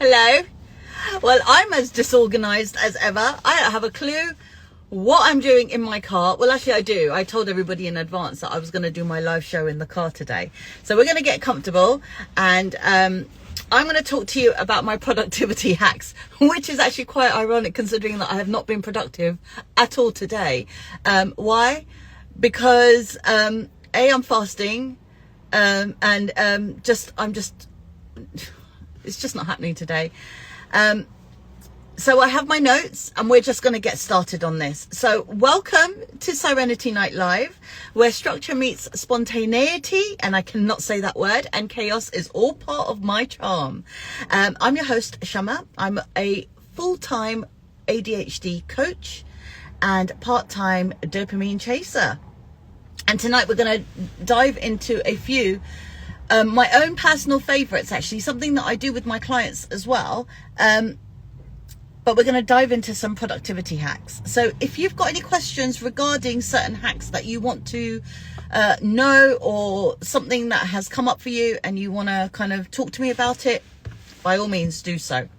Hello. Well, I'm as disorganized as ever. I don't have a clue what I'm doing in my car. Well, actually I do. I told everybody in advance that I was going to do my live show in the car today. So we're going to get comfortable, and I'm going to talk to you about my productivity hacks, which is actually quite ironic considering that I have not been productive at all today. Why? Because I'm fasting, and I'm just it's just not happening today. So I have my notes and we're just going to get started on this. So welcome to Serenity Night Live, where structure meets spontaneity, and I cannot say that word, and chaos is all part of my charm. I'm your host, Shama. I'm a full-time ADHD coach and part-time dopamine chaser. And tonight we're going to dive into a few my own personal favorites, actually, something that I do with my clients as well. But we're going to dive into some productivity hacks. So if you've got any questions regarding certain hacks that you want to know, or something that has come up for you and you want to kind of talk to me about it, by all means do so.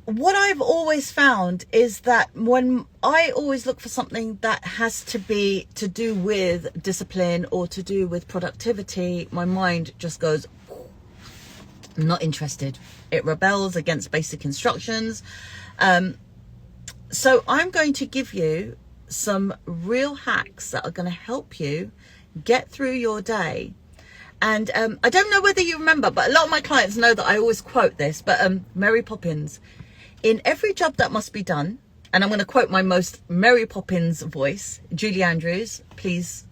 What I've always found is that when I always look for something that has to be to do with discipline or to do with productivity, my mind just goes, I'm not interested. It rebels against basic instructions. So I'm going to give you some real hacks that are going to help you get through your day. And I don't know whether you remember, but a lot of my clients know that I always quote this, but Mary Poppins, in every job that must be done, and I'm going to quote my most Mary Poppins voice, Julie Andrews, please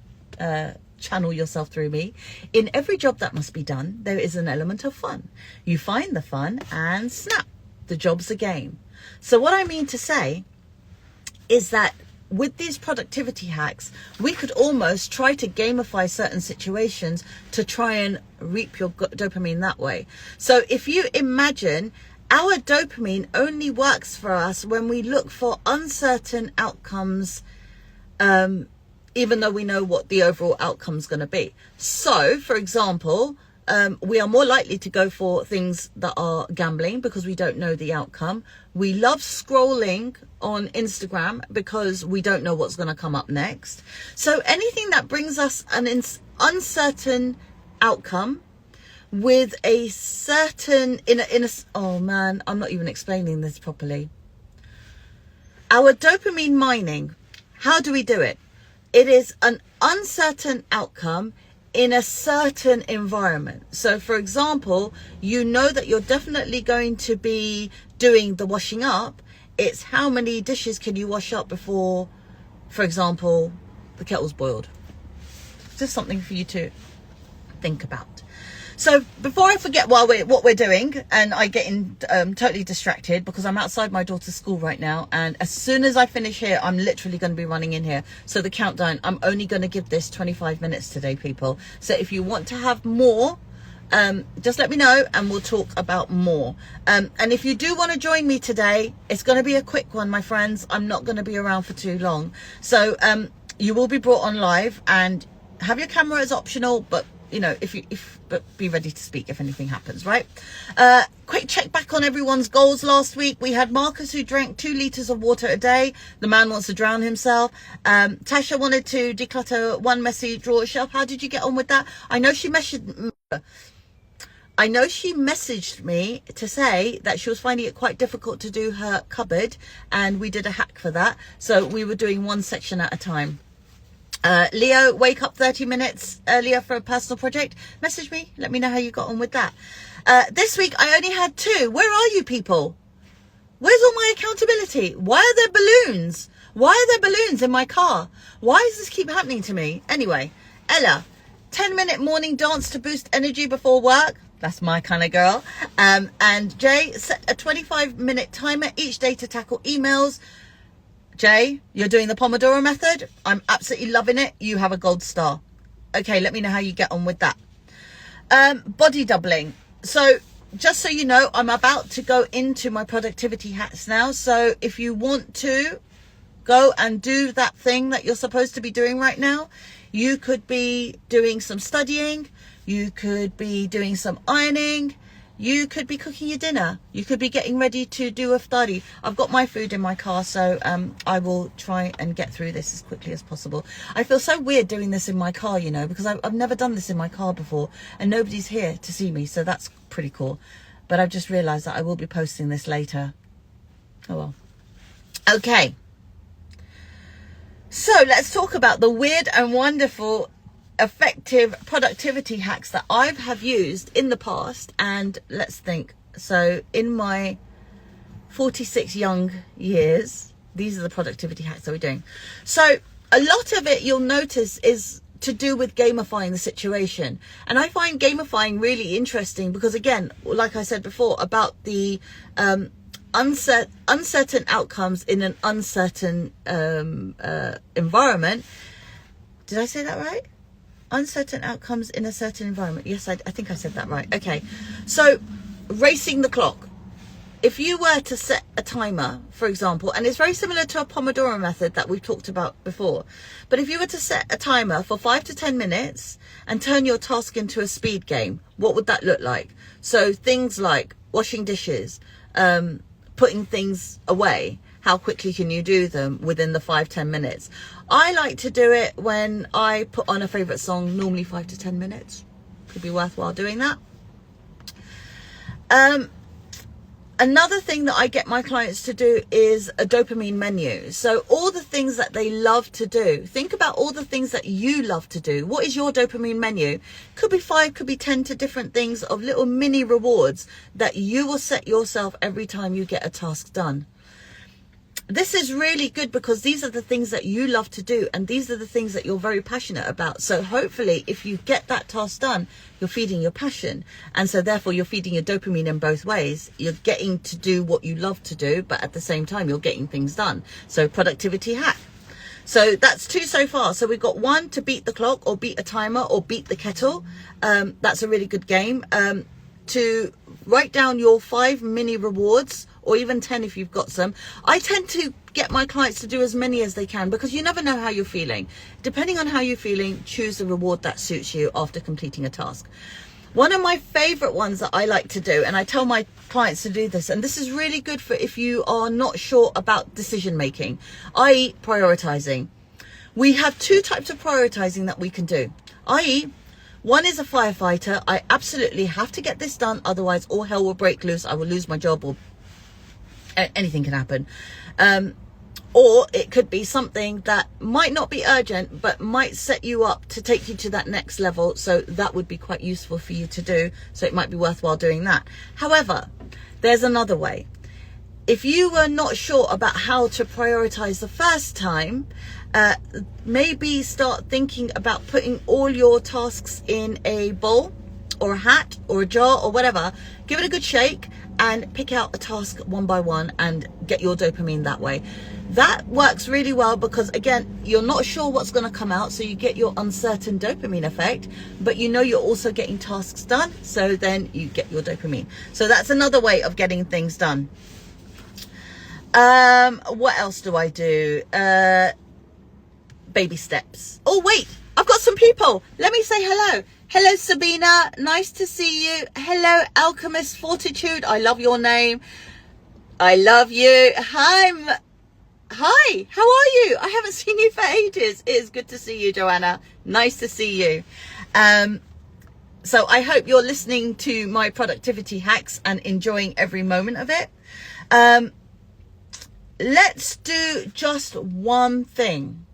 channel yourself through me. In every job that must be done, there is an element of fun. You find the fun and snap, the job's a game. So what I mean to say is that with these productivity hacks, we could almost try to gamify certain situations to try and reap your dopamine that way. So if you imagine, our dopamine only works for us when we look for uncertain outcomes, even though we know what the overall outcome is going to be. So, for example, we are more likely to go for things that are gambling because we don't know the outcome. We love scrolling on Instagram because we don't know what's going to come up next. So anything that brings us an uncertain outcome with a certain oh man, I'm not even explaining this properly. Our dopamine mining, how do we do it? It is an uncertain outcome in a certain environment. So for example, you know that you're definitely going to be doing the washing up. It's how many dishes can you wash up before, for example, the kettle's boiled. Just something for you to think about. So before I forget what we're doing, and I get totally distracted because I'm outside my daughter's school right now, and as soon as I finish here, I'm literally going to be running in here. So the countdown, I'm only going to give this 25 minutes today, people. So if you want to have more, just let me know and we'll talk about more. And if you do want to join me today, it's going to be a quick one, my friends. I'm not going to be around for too long. So you will be brought on live, and have your camera as optional, but you know, but be ready to speak if anything happens, right? Quick check back on everyone's goals last week. We had Marcus, who drank 2 liters of water a day. The man wants to drown himself. Tasha wanted to declutter 1 messy drawer shelf. How did you get on with that? I know she messaged me to say that she was finding it quite difficult to do her cupboard, and we did a hack for that. So we were doing 1 section at a time. Leo, wake up 30 minutes earlier for a personal project. Message me, let me know how you got on with that. This week I only had 2. Where are you people? Where's all my accountability? Why are there balloons? Why are there balloons in my car? Why does this keep happening to me? Anyway, Ella, 10-minute morning dance to boost energy before work. That's my kind of girl. And Jay, set a 25-minute timer each day to tackle emails. Jay, you're doing the Pomodoro method. I'm absolutely loving it. You have a gold star. Okay, let me know how you get on with that. Body doubling. So just so you know, I'm about to go into my productivity hacks now. So if you want to go and do that thing that you're supposed to be doing right now, you could be doing some studying. you could be doing some ironing, you could be cooking your dinner, you could be getting ready to do a iftar. I've got my food in my car, so I will try and get through this as quickly as possible. I feel so weird doing this in my car, you know, because I've never done this in my car before and nobody's here to see me, so that's pretty cool. But I've just realized that I will be posting this later. Oh well. Okay, so let's talk about the weird and wonderful effective productivity hacks that I have used in the past. And let's think, so in my 46 young years, these are the productivity hacks that we're doing. So a lot of it, you'll notice, is to do with gamifying the situation. And I find gamifying really interesting because, again, like I said before, about the uncertain outcomes in an uncertain environment. Did I say that right? Uncertain outcomes in a certain environment. Yes, I think I said that right. Okay, so racing the clock. If you were to set a timer, for example, and it's very similar to a Pomodoro method that we've talked about before, but if you were to set a timer for 5 to 10 minutes and turn your task into a speed game, what would that look like? So things like washing dishes, putting things away, how quickly can you do them within the 5-10 minutes? I like to do it when I put on a favorite song, normally 5 to 10 minutes. Could be worthwhile doing that. Another thing that I get my clients to do is a dopamine menu. So all the things that they love to do, think about all the things that you love to do. What is your dopamine menu? Could be 5, could be 10 to different things of little mini rewards that you will set yourself every time you get a task done. This is really good because these are the things that you love to do and these are the things that you're very passionate about. So hopefully if you get that task done, you're feeding your passion, and so therefore you're feeding your dopamine in both ways. You're getting to do what you love to do, but at the same time you're getting things done. So productivity hack. So that's 2 so far. So we've got 1 to beat the clock or beat a timer or beat the kettle. That's a really good game. To write down your 5 mini rewards, or even 10 if you've got some. I tend to get my clients to do as many as they can because you never know how you're feeling. Depending on how you're feeling, choose the reward that suits you after completing a task. One of my favorite ones that I like to do, and I tell my clients to do this, and this is really good for if you are not sure about decision making, i.e. prioritizing. We have 2 types of prioritizing that we can do, i.e. one is a firefighter. I absolutely have to get this done, otherwise all hell will break loose. I will lose my job, or anything can happen. Or it could be something that might not be urgent, but might set you up to take you to that next level. So that would be quite useful for you to do. So it might be worthwhile doing that. However, there's another way. If you were not sure about how to prioritize the first time, maybe start thinking about putting all your tasks in a bowl or a hat or a jar or whatever. Give it a good shake and pick out a task one by one and get your dopamine that way. That works really well because, again, you're not sure what's going to come out, so you get your uncertain dopamine effect, but you know you're also getting tasks done, so then you get your dopamine. So that's another way of getting things done. What else do I do? Baby steps. Oh wait, I've got some people. Let me say hello. Hello Sabina, nice to see you. Hello Alchemist Fortitude, I love your name. I love you. Hi, how are you? I haven't seen you for ages. It is good to see you, Joanna. Nice to see you. So I hope you're listening to my productivity hacks and enjoying every moment of it. Let's do just one thing.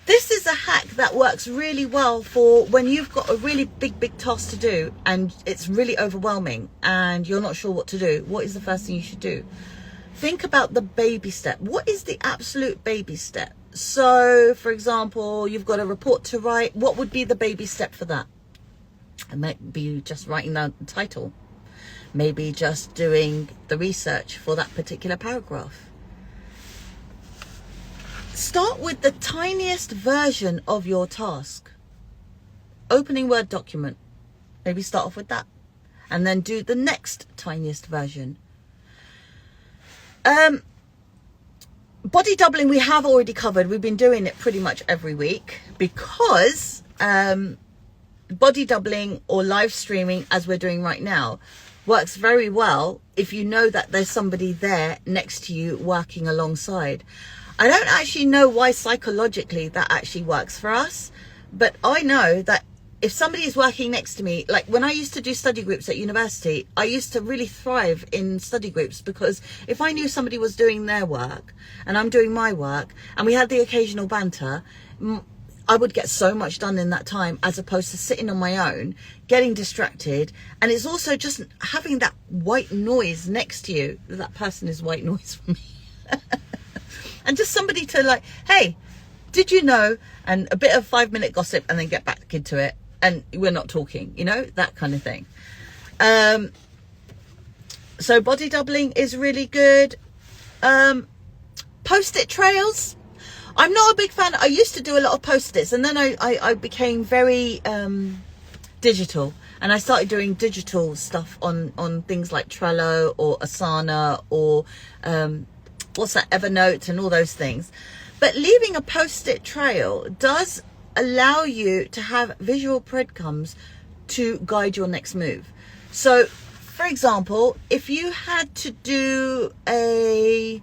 This is a hack that works really well for when you've got a really big task to do and it's really overwhelming and you're not sure what to do. What is the first thing you should do? Think about the baby step. What is the absolute baby step? So, for example, you've got a report to write. What would be the baby step for that? It might be just writing down the title. Maybe just doing the research for that particular paragraph. Start with the tiniest version of your task. Opening Word document. Maybe start off with that. And then do the next tiniest version. Body doubling we have already covered. We've been doing it pretty much every week because body doubling or live streaming, as we're doing right now, works very well if you know that there's somebody there next to you working alongside. I don't actually know why psychologically that actually works for us, but I know that if somebody is working next to me, like when I used to do study groups at university, I used to really thrive in study groups, because if I knew somebody was doing their work and I'm doing my work and we had the occasional banter, I would get so much done in that time, as opposed to sitting on my own, getting distracted. And it's also just having that white noise next to you. That person is white noise for me. And just somebody to like, hey, did you know? And a bit of 5-minute gossip and then get back into it. And we're not talking, you know, that kind of thing. So body doubling is really good. Post-it trails. I'm not a big fan. I used to do a lot of post-its, and then I became very digital, and I started doing digital stuff on things like Trello or Asana or what's that, Evernote, and all those things. But leaving a post-it trail does allow you to have visual breadcrumbs to guide your next move. So, for example, if you had to do a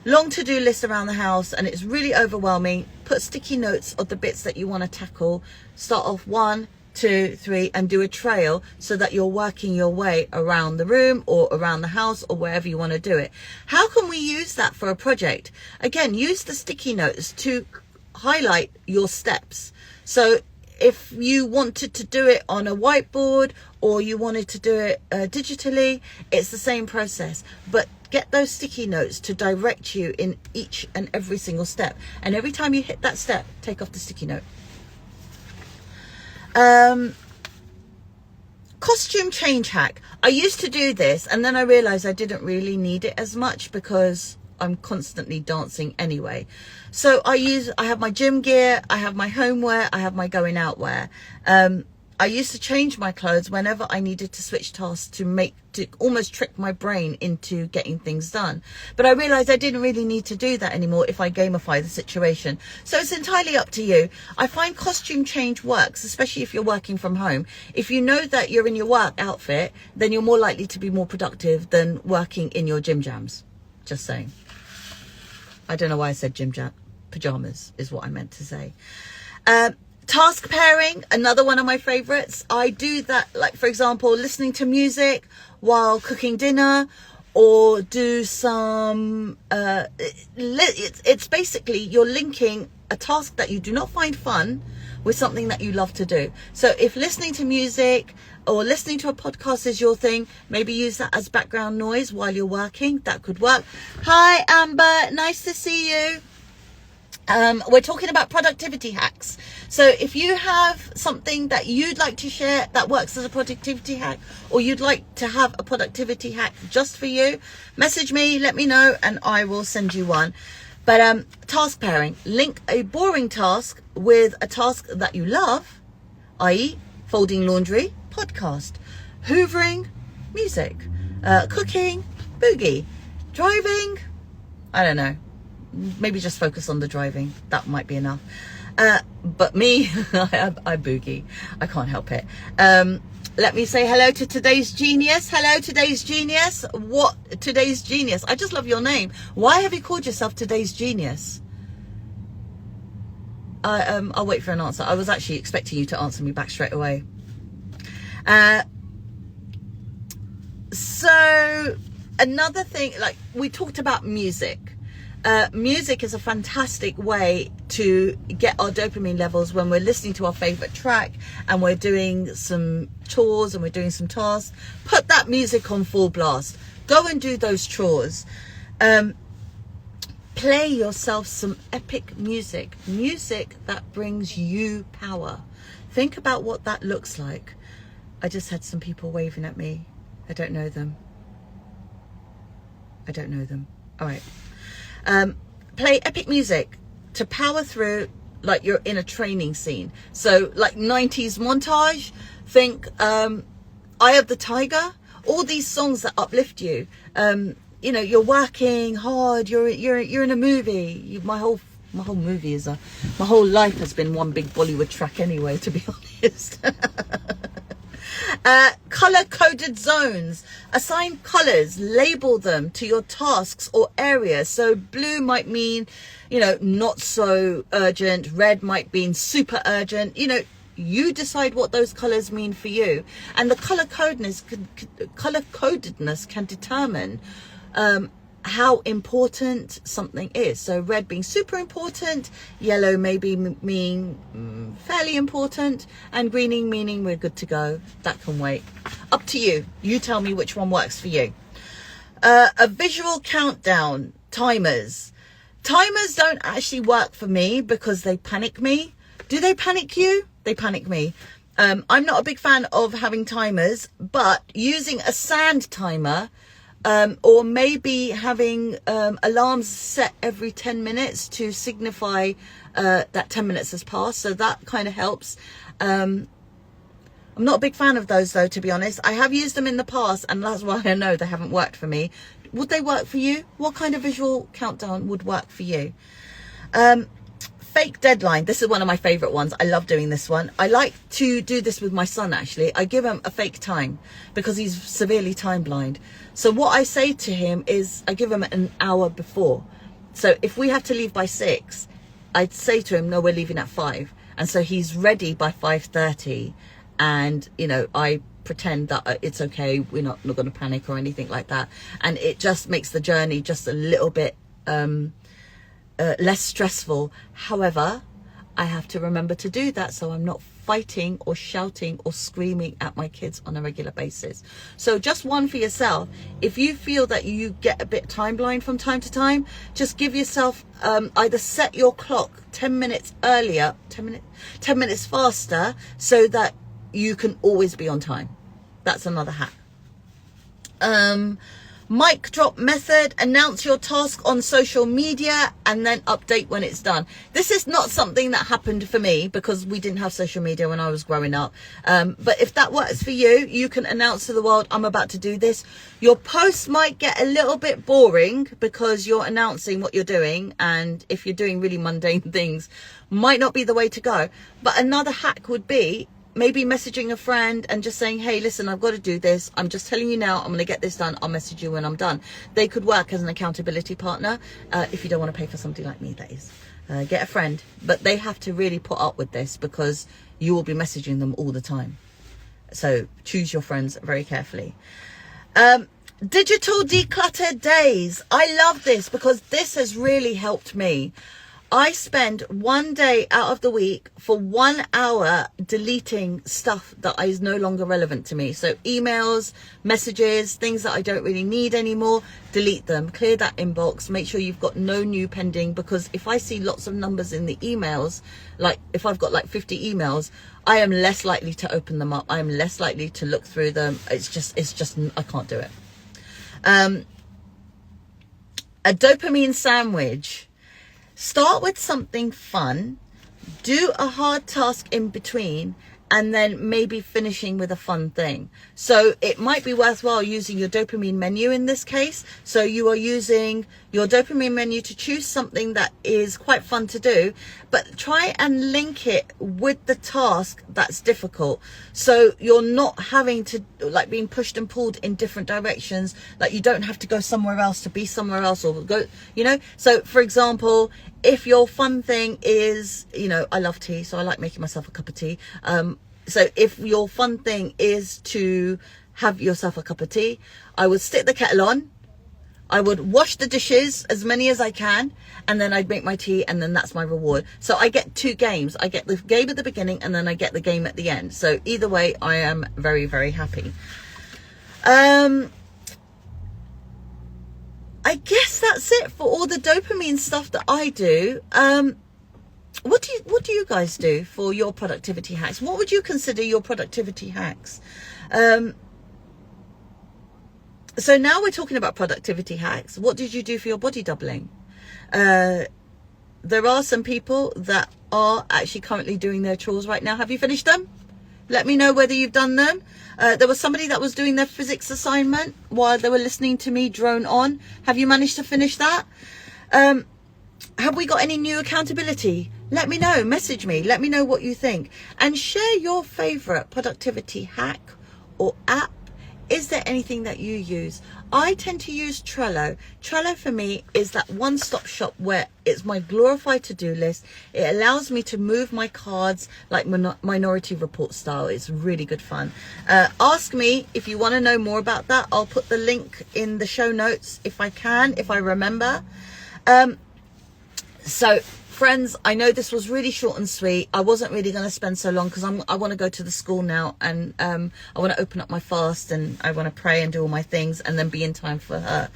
long to-do list around the house and it's really overwhelming, put sticky notes of the bits that you want to tackle. Start off 1, 2, 3 and do a trail, so that you're working your way around the room or around the house or wherever you want to do it. How can we use that for a project? Again, use the sticky notes to highlight your steps. So if you wanted to do it on a whiteboard or you wanted to do it digitally, it's the same process, but get those sticky notes to direct you in each and every single step. And every time you hit that step, take off the sticky note. Costume change hack. I used to do this, and then I realized I didn't really need it as much because I'm constantly dancing anyway. So I have my gym gear, I have my homeware, I have my going out wear. I used to change my clothes whenever I needed to switch tasks to almost trick my brain into getting things done. But I realized I didn't really need to do that anymore if I gamify the situation. So it's entirely up to you. I find costume change works, especially if you're working from home. If you know that you're in your work outfit, then you're more likely to be more productive than working in your gym jams. Just saying. I don't know why I said gym jam. Pajamas is what I meant to say. Task pairing, another one of my favorites. I do that, like, for example, listening to music while cooking dinner, or do some, it's basically you're linking a task that you do not find fun with something that you love to do. So if listening to music or listening to a podcast is your thing, maybe use that as background noise while you're working. That could work. Hi, Amber. Nice to see you. We're talking about productivity hacks. So if you have something that you'd like to share that works as a productivity hack, or you'd like to have a productivity hack just for you, message me, let me know, and I will send you one. But task pairing, link a boring task with a task that you love, i.e. folding laundry, podcast, hoovering, music, cooking, boogie, driving, I don't know. Maybe just focus on the driving. That might be enough. But me, I boogie. I can't help it. Let me say hello to today's genius. Hello, today's genius. What? Today's genius. I just love your name. Why have you called yourself today's genius? I'll wait for an answer. I was actually expecting you to answer me back straight away. So another thing, like we talked about music. Music is a fantastic way to get our dopamine levels when we're listening to our favorite track and we're doing some chores and we're doing some tasks. Put that music on full blast. Go and do those chores. Play yourself some epic music that brings you power. Think about what that looks like. I just had some people waving at me. I don't know them. All right. Play epic music to power through like you're in a training scene. So like 90s montage, think Eye of the Tiger, all these songs that uplift you. You know, you're working hard, you're in a movie. My whole My whole movie is my whole life has been one big Bollywood track anyway, to be honest. Color coded zones. Assign colors, label them to your tasks or areas. So blue might mean, not so urgent. Red might mean super urgent. You decide what those colors mean for you. And the color codedness can determine how important something is. So red being super important, yellow maybe mean fairly important, and greening meaning we're good to go. That can wait. Up to you. You tell me which one works for you. A visual countdown. Timers don't actually work for me because they panic me. Do they panic you? They panic me. I'm not a big fan of having timers, but using a sand timer, or maybe having alarms set every 10 minutes to signify that 10 minutes has passed. So that kind of helps. I'm not a big fan of those though, to be honest. I have used them in the past, and that's why I know they haven't worked for me. Would they work for you? What kind of visual countdown would work for you? Fake deadline. This is one of my favorite ones. I love doing this one. I like to do this with my son, actually. I give him a fake time because he's severely time blind. So what I say to him is I give him an hour before. So if we have to leave by 6, I'd say to him, no, we're leaving at 5. And so he's ready by 5:30. And, I pretend that it's okay. We're not going to panic or anything like that. And it just makes the journey just a little bit less stressful. However, I have to remember to do that so I'm not fighting or shouting or screaming at my kids on a regular basis. So just one for yourself. If you feel that you get a bit time blind from time to time, just give yourself either set your clock 10 minutes earlier, 10 minutes faster, so that you can always be on time. That's another hack. Mic drop method. Announce your task on social media and then update when it's done. This is not something that happened for me because we didn't have social media when I was growing up. But if that works for you, you can announce to the world, I'm about to do this. Your posts might get a little bit boring because you're announcing what you're doing. And if you're doing really mundane things, might not be the way to go. But another hack would be maybe messaging a friend and just saying, hey, listen, I've got to do this. I'm just telling you now, I'm going to get this done. I'll message you when I'm done. They could work as an accountability partner. If you don't want to pay for somebody like me, that is. Get a friend. But they have to really put up with this because you will be messaging them all the time. So choose your friends very carefully. Digital decluttered days. I love this because this has really helped me. I spend one day out of the week for 1 hour deleting stuff that is no longer relevant to me. So emails, messages, things that I don't really need anymore, delete them, clear that inbox, make sure you've got no new pending, because if I see lots of numbers in the emails, like if I've got like 50 emails, I am less likely to open them up. I am less likely to look through them. It's just, I can't do it. A dopamine sandwich. Start with something fun, do a hard task in between, and then maybe finishing with a fun thing. So it might be worthwhile using your dopamine menu in this case. So you are using your dopamine menu to choose something that is quite fun to do, but try and link it with the task that's difficult. So you're not having to like being pushed and pulled in different directions. Like you don't have to go somewhere else to be somewhere else or go, So for example, if your fun thing is, I love tea, so I like making myself a cup of tea. So if your fun thing is to have yourself a cup of tea, I would stick the kettle on. I would wash the dishes, as many as I can, and then I'd make my tea, and then that's my reward. So I get 2 games. I get the game at the beginning, and then I get the game at the end. So either way, I am very, very happy. I guess that's it for all the dopamine stuff that I do. What do you guys do for your productivity hacks? What would you consider your productivity hacks? So now we're talking about productivity hacks. What did you do for your body doubling? There are some people that are actually currently doing their chores right now. Have you finished them? Let me know whether you've done them. There was somebody that was doing their physics assignment while they were listening to me drone on. Have you managed to finish that? Have we got any new accountability? Let me know. Message me. Let me know what you think. And share your favorite productivity hack or app. Is there anything that you use? I tend to use Trello. Trello for me is that one-stop shop where it's my glorified to-do list. It allows me to move my cards like Minority Report style. It's really good fun. Ask me if you want to know more about that. I'll put the link in the show notes if I can, if I remember. So friends, I know this was really short and sweet. I wasn't really going to spend so long because I want to go to the school now, and I want to open up my fast, and I want to pray and do all my things and then be in time for her.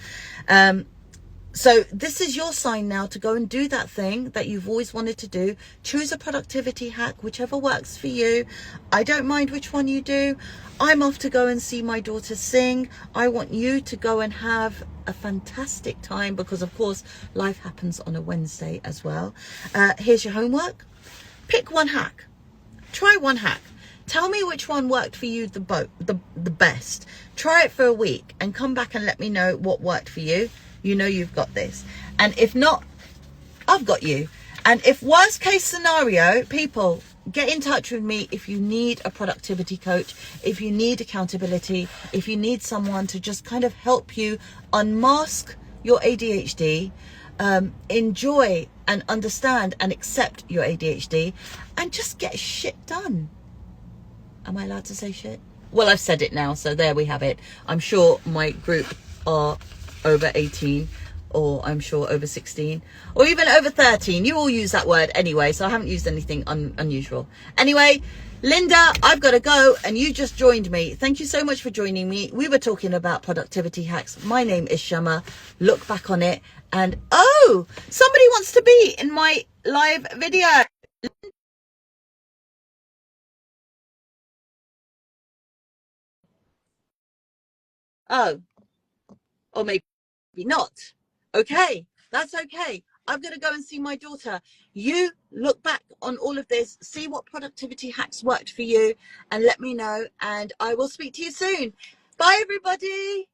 So this is your sign now to go and do that thing that you've always wanted to do. Choose a productivity hack, whichever works for you. I don't mind which one you do. I'm off to go and see my daughter sing. I want you to go and have a fantastic time because, of course, life happens on a Wednesday as well. Here's your homework. Pick one hack. Try one hack. Tell me which one worked for you the best. Try it for a week and come back and let me know what worked for you. You know you've got this. And if not, I've got you. And if worst case scenario, people, get in touch with me if you need a productivity coach, if you need accountability, if you need someone to just kind of help you unmask your ADHD, enjoy and understand and accept your ADHD, and just get shit done. Am I allowed to say shit? Well, I've said it now, so there we have it. I'm sure my group are over 18, or I'm sure over 16, or even over 13. You all use that word anyway, so I haven't used anything unusual. Anyway, Linda, I've got to go, and you just joined me. Thank you so much for joining me. We were talking about productivity hacks. My name is Shama. Look back on it, and oh, somebody wants to be in my live video. Oh, or maybe not. Okay, that's okay. I'm going to go and see my daughter. You look back on all of this, see what productivity hacks worked for you, and let me know. And I will speak to you soon. Bye, everybody.